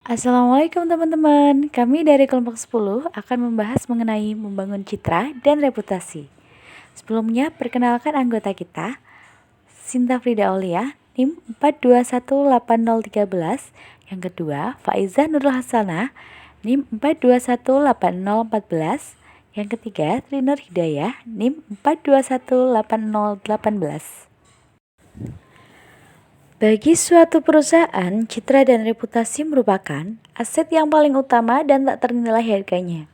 Assalamualaikum teman-teman, kami dari kelompok 10 akan membahas mengenai membangun citra dan reputasi. Sebelumnya, perkenalkan anggota kita, Sinta Frida Aulia, NIM 4218013. Yang kedua, Faiza Nurul Hasanah, NIM 4218014. Yang ketiga, Trinur Hidayah, NIM 4218018. Bagi suatu perusahaan, citra dan reputasi merupakan aset yang paling utama dan tak ternilai harganya.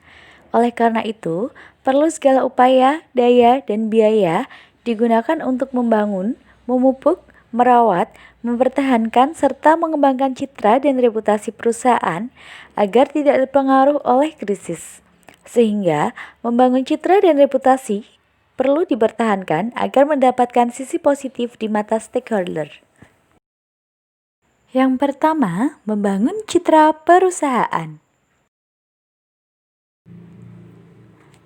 Oleh karena itu, perlu segala upaya, daya, dan biaya digunakan untuk membangun, memupuk, merawat, mempertahankan, serta mengembangkan citra dan reputasi perusahaan agar tidak terpengaruh oleh krisis. Sehingga, membangun citra dan reputasi perlu dipertahankan agar mendapatkan sisi positif di mata stakeholder. Yang pertama, membangun citra perusahaan.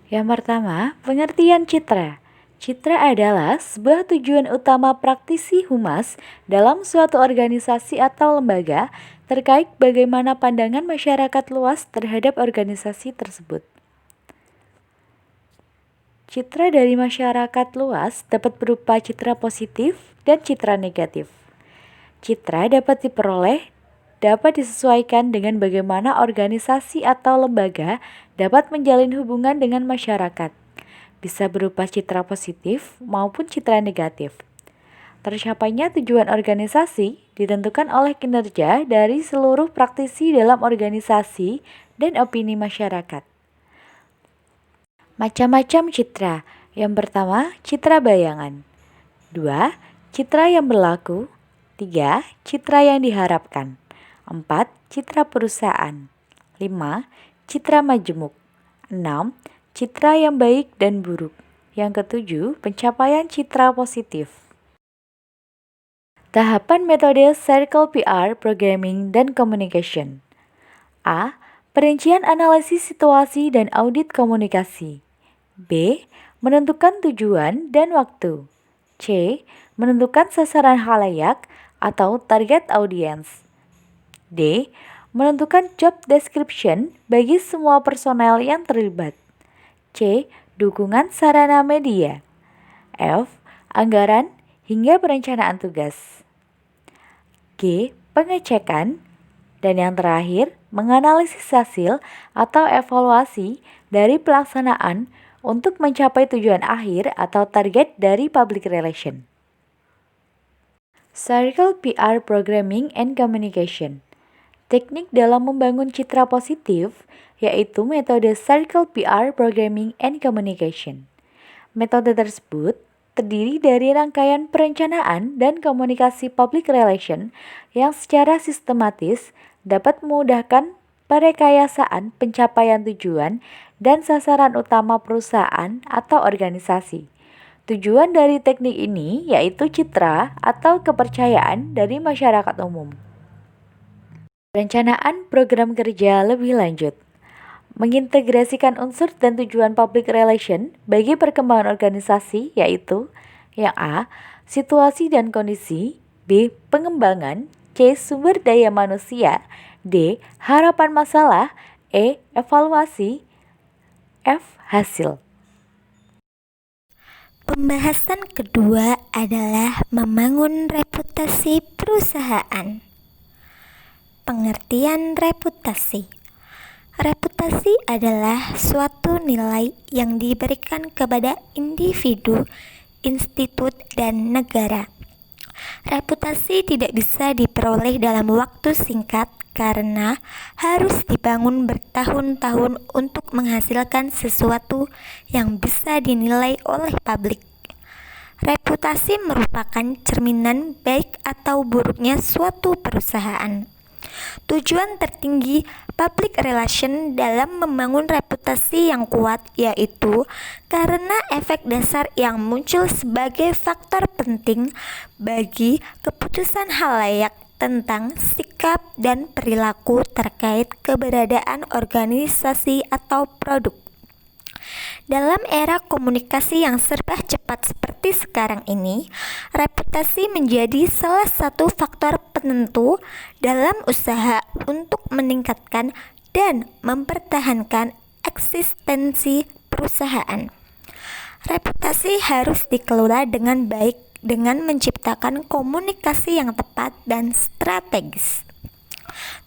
Yang pertama, pengertian citra. Citra adalah sebuah tujuan utama praktisi humas dalam suatu organisasi atau lembaga terkait bagaimana pandangan masyarakat luas terhadap organisasi tersebut. Citra dari masyarakat luas dapat berupa citra positif dan citra negatif. Citra dapat disesuaikan dengan bagaimana organisasi atau lembaga dapat menjalin hubungan dengan masyarakat. Bisa berupa citra positif maupun citra negatif. Tercapainya tujuan organisasi ditentukan oleh kinerja dari seluruh praktisi dalam organisasi dan opini masyarakat. Macam-macam citra. Yang pertama, citra bayangan. 2. Citra yang berlaku. 3. Citra yang diharapkan. 4. Citra perusahaan. 5. Citra majemuk. 6. Citra yang baik dan buruk. Yang ketujuh, pencapaian citra positif. Tahapan metode Circle PR, Programming, dan Communication. A. Perincian analisis situasi dan audit komunikasi. B. Menentukan tujuan dan waktu. C. Menentukan sasaran khalayak atau target audience. D. Menentukan job description bagi semua personel yang terlibat. C. Dukungan sarana media. F. Anggaran hingga perencanaan tugas. G. Pengecekan. Dan yang terakhir, menganalisis hasil atau evaluasi dari pelaksanaan untuk mencapai tujuan akhir atau target dari public relation. Circle PR, Programming, and Communication. Teknik dalam membangun citra positif yaitu metode Circle PR, Programming, and Communication. Metode tersebut terdiri dari rangkaian perencanaan dan komunikasi public relation yang secara sistematis dapat memudahkan perekayasaan pencapaian tujuan dan sasaran utama perusahaan atau organisasi. Tujuan dari teknik ini yaitu citra atau kepercayaan dari masyarakat umum. Perencanaan program kerja lebih lanjut. Mengintegrasikan unsur dan tujuan public relation bagi perkembangan organisasi yaitu yang A. Situasi dan kondisi. B. Pengembangan. C. Sumber daya manusia. D. Harapan masalah. E. Evaluasi. F. Hasil. Pembahasan kedua adalah membangun reputasi perusahaan. Pengertian reputasi. Reputasi adalah suatu nilai yang diberikan kepada individu, institut, dan negara. Reputasi tidak bisa diperoleh dalam waktu singkat karena harus dibangun bertahun-tahun untuk menghasilkan sesuatu yang bisa dinilai oleh publik. Reputasi merupakan cerminan baik atau buruknya suatu perusahaan. Tujuan tertinggi public relation dalam membangun reputasi yang kuat yaitu karena efek dasar yang muncul sebagai faktor penting bagi keputusan khalayak tentang sikap dan perilaku terkait keberadaan organisasi atau produk. Dalam era komunikasi yang serba cepat seperti sekarang ini, reputasi menjadi salah satu faktor penentu dalam usaha untuk meningkatkan dan mempertahankan eksistensi perusahaan. Reputasi harus dikelola dengan baik dengan menciptakan komunikasi yang tepat dan strategis.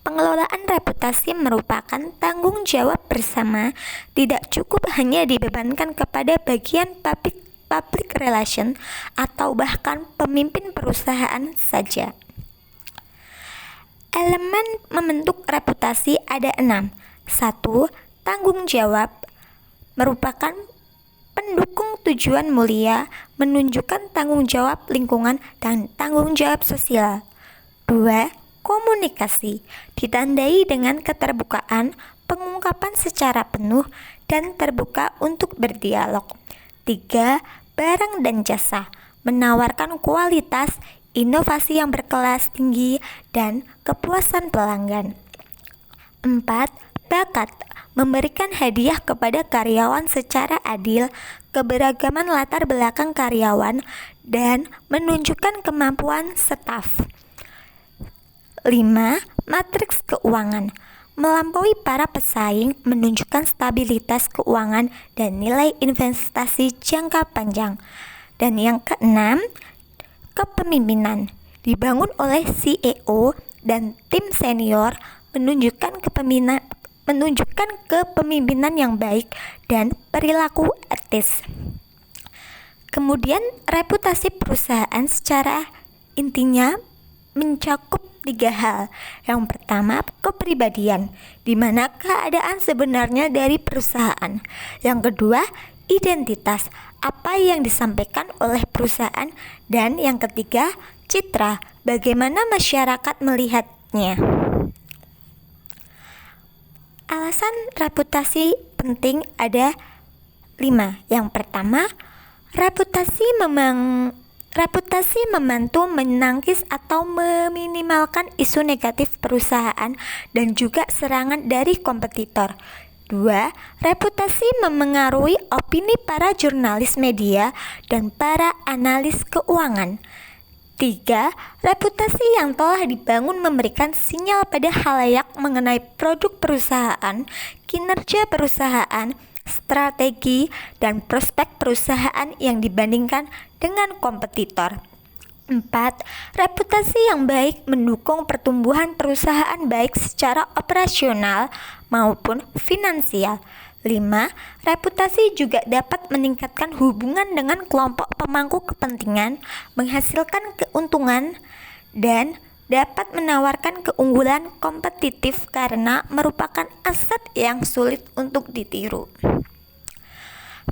Pengelolaan reputasi merupakan tanggung jawab bersama, tidak cukup hanya dibebankan kepada bagian public relation atau bahkan pemimpin perusahaan saja. Elemen membentuk reputasi ada 6. 1. Tanggung jawab merupakan pendukung tujuan mulia, menunjukkan tanggung jawab lingkungan dan tanggung jawab sosial. 2. Komunikasi ditandai dengan keterbukaan, pengungkapan secara penuh dan terbuka untuk berdialog. 3. Barang dan jasa menawarkan kualitas, inovasi yang berkelas tinggi, dan kepuasan pelanggan. 4. Bakat memberikan hadiah kepada karyawan secara adil, keberagaman latar belakang karyawan, dan menunjukkan kemampuan staf. 5. Matriks keuangan melampaui para pesaing, menunjukkan stabilitas keuangan dan nilai investasi jangka panjang. Dan yang keenam, kepemimpinan dibangun oleh CEO dan tim senior, menunjukkan kepemimpinan yang baik dan perilaku etis. Kemudian reputasi perusahaan secara intinya mencakup 3 hal. Yang pertama, kepribadian, di mana keadaan sebenarnya dari perusahaan. Yang kedua, identitas, apa yang disampaikan oleh perusahaan. Dan yang ketiga, citra, bagaimana masyarakat melihatnya. Alasan reputasi penting ada 5. Yang pertama, reputasi membantu menangkis atau meminimalkan isu negatif perusahaan dan juga serangan dari kompetitor. 2. Reputasi memengaruhi opini para jurnalis media dan para analis keuangan. 3. Reputasi yang telah dibangun memberikan sinyal pada khalayak mengenai produk perusahaan, kinerja perusahaan, strategi, dan prospek perusahaan yang dibandingkan dengan kompetitor. 4. Reputasi yang baik mendukung pertumbuhan perusahaan baik secara operasional maupun finansial. 5. Reputasi juga dapat meningkatkan hubungan dengan kelompok pemangku kepentingan, menghasilkan keuntungan, dan dapat menawarkan keunggulan kompetitif karena merupakan aset yang sulit untuk ditiru.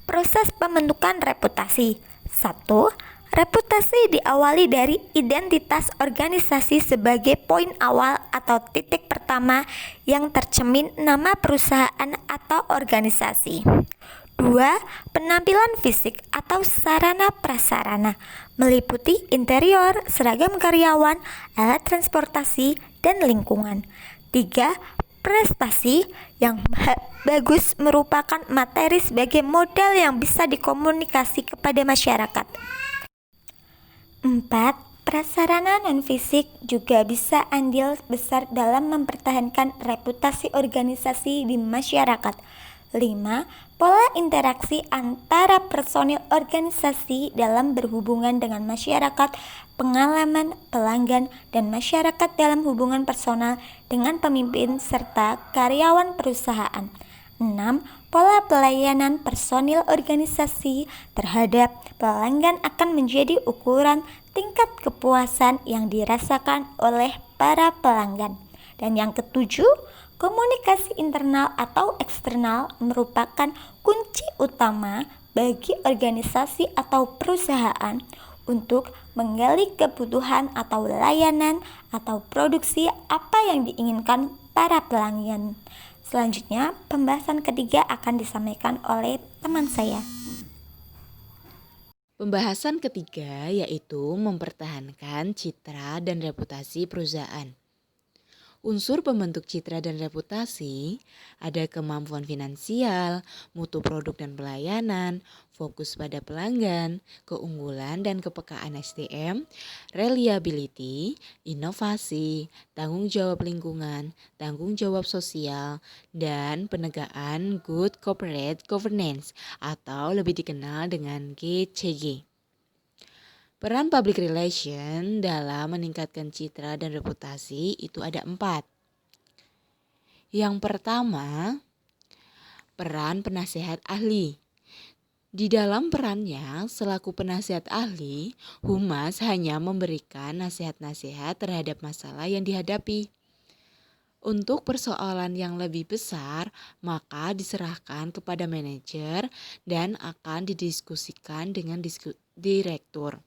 Proses pembentukan reputasi. 1. Reputasi diawali dari identitas organisasi sebagai poin awal atau titik pertama yang tercermin nama perusahaan atau organisasi. 2. Penampilan fisik atau sarana prasarana meliputi interior, seragam karyawan, alat transportasi, dan lingkungan. 3. Prestasi yang bagus merupakan materi sebagai modal yang bisa dikomunikasi kepada masyarakat. 4. Prasarana non-fisik juga bisa andil besar dalam mempertahankan reputasi organisasi di masyarakat. 5. Pola interaksi antara personil organisasi dalam berhubungan dengan masyarakat, pengalaman pelanggan, dan masyarakat dalam hubungan personal dengan pemimpin serta karyawan perusahaan. 6. Pola pelayanan personil organisasi terhadap pelanggan akan menjadi ukuran tingkat kepuasan yang dirasakan oleh para pelanggan. Dan yang ketujuh, komunikasi internal atau eksternal merupakan kunci utama bagi organisasi atau perusahaan untuk menggali kebutuhan atau layanan atau produksi apa yang diinginkan para pelanggan. Selanjutnya, pembahasan ketiga akan disampaikan oleh teman saya. Pembahasan ketiga yaitu mempertahankan citra dan reputasi perusahaan. Unsur pembentuk citra dan reputasi ada kemampuan finansial, mutu produk dan pelayanan, fokus pada pelanggan, keunggulan dan kepekaan SDM, reliability, inovasi, tanggung jawab lingkungan, tanggung jawab sosial, dan penegakan good corporate governance atau lebih dikenal dengan GCG. Peran public relation dalam meningkatkan citra dan reputasi itu ada 4. Yang pertama, peran penasehat ahli. Di dalam perannya selaku penasehat ahli, Humas hanya memberikan nasihat-nasihat terhadap masalah yang dihadapi. Untuk persoalan yang lebih besar, maka diserahkan kepada manajer dan akan didiskusikan dengan direktur.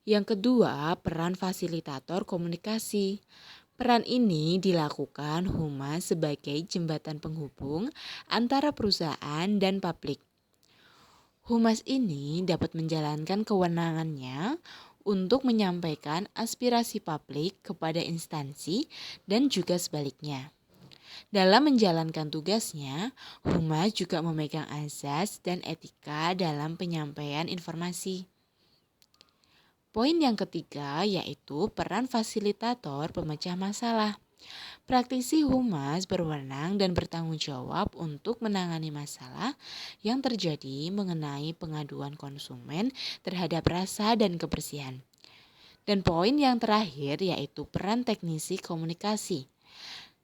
Yang kedua, peran fasilitator komunikasi. Peran ini dilakukan Humas sebagai jembatan penghubung antara perusahaan dan publik. Humas ini dapat menjalankan kewenangannya untuk menyampaikan aspirasi publik kepada instansi dan juga sebaliknya. Dalam menjalankan tugasnya, Humas juga memegang azas dan etika dalam penyampaian informasi. Poin yang ketiga yaitu peran fasilitator pemecah masalah. Praktisi Humas berwenang dan bertanggung jawab untuk menangani masalah yang terjadi mengenai pengaduan konsumen terhadap rasa dan kebersihan. Dan poin yang terakhir yaitu peran teknisi komunikasi.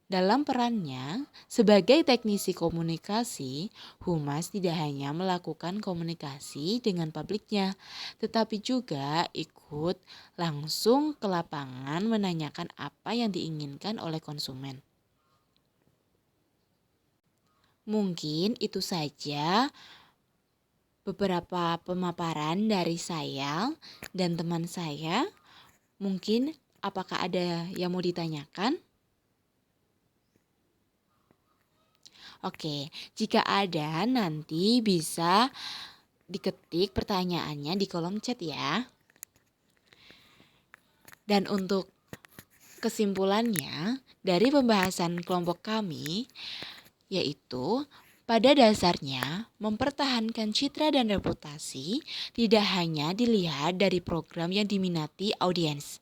Dalam perannya sebagai teknisi komunikasi, Humas tidak hanya melakukan komunikasi dengan publiknya, tetapi juga ikut langsung ke lapangan menanyakan apa yang diinginkan oleh konsumen. Mungkin itu saja beberapa pemaparan dari saya dan teman saya. Mungkin apakah ada yang mau ditanyakan? Oke, jika ada nanti bisa diketik pertanyaannya di kolom chat ya. Dan untuk kesimpulannya dari pembahasan kelompok kami yaitu pada dasarnya mempertahankan citra dan reputasi tidak hanya dilihat dari program yang diminati audiens,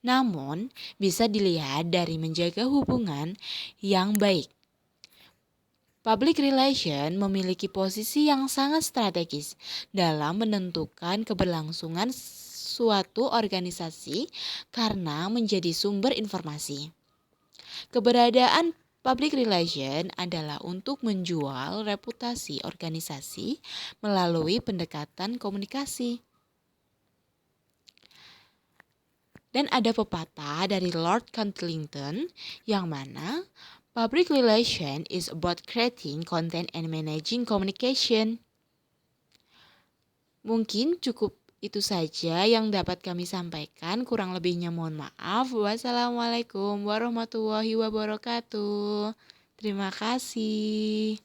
namun bisa dilihat dari menjaga hubungan yang baik. Public relation memiliki posisi yang sangat strategis dalam menentukan keberlangsungan suatu organisasi karena menjadi sumber informasi. Keberadaan public relation adalah untuk menjual reputasi organisasi melalui pendekatan komunikasi. Dan ada pepatah dari Lord Cantillington yang mana public relation is about creating content and managing communication. Mungkin cukup itu saja yang dapat kami sampaikan. Kurang lebihnya mohon maaf. Wassalamualaikum warahmatullahi wabarakatuh. Terima kasih.